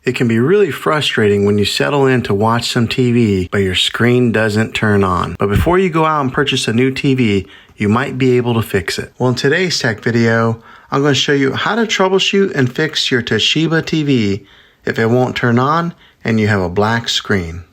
It can be really frustrating when you settle in to watch some TV, but your screen doesn't turn on. But before you go out and purchase a new TV, you might be able to fix it. Well, in today's tech video, I'm going to show you how to troubleshoot and fix your Toshiba TV if it won't turn on and you have a black screen.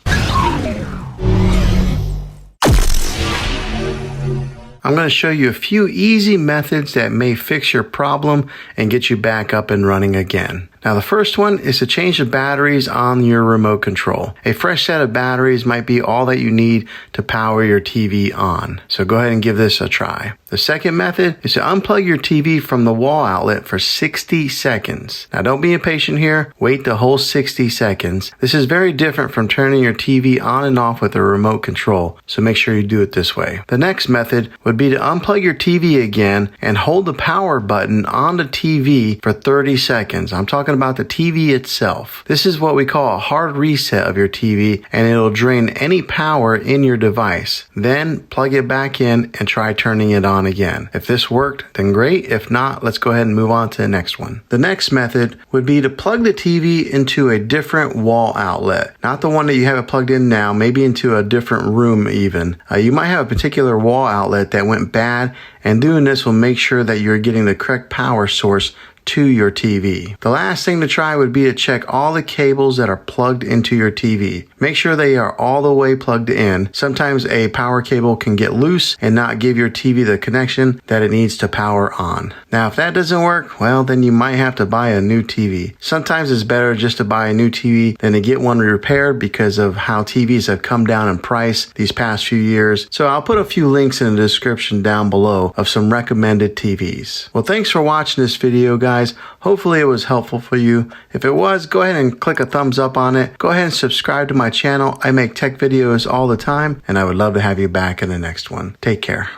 I'm going to show you a few easy methods that may fix your problem and get you back up and running again. Now, the first one is to change the batteries on your remote control. A fresh set of batteries might be all that you need to power your TV on. So go ahead and give this a try. The second method is to unplug your TV from the wall outlet for 60 seconds. Now, don't be impatient here. Wait the whole 60 seconds. This is very different from turning your TV on and off with a remote control, so make sure you do it this way. The next method would be to unplug your TV again and hold the power button on the TV for 30 seconds. I'm talking about the TV itself. This is what we call a hard reset of your TV, and it'll drain any power in your device. Then plug it back in and try turning it on again. If this worked, then great. If not, let's go ahead and move on to the next one. The next method would be to plug the TV into a different wall outlet. Not the one that you have it plugged in now, maybe into a different room even. You might have a particular wall outlet that went bad, and doing this will make sure that you're getting the correct power source to your TV. The last thing to try would be to check all the cables that are plugged into your TV. Make sure they are all the way plugged in. Sometimes a power cable can get loose and not give your TV the connection that it needs to power on. Now, if that doesn't work, well, then you might have to buy a new TV. Sometimes it's better just to buy a new TV than to get one repaired because of how TVs have come down in price these past few years. So I'll put a few links in the description down below of some recommended TVs. Well, thanks for watching this video, guys. Hopefully it was helpful for you. If it was, go ahead and click a thumbs up on it. Go ahead and subscribe to my channel. I make tech videos all the time, and I would love to have you back in the next one. Take care.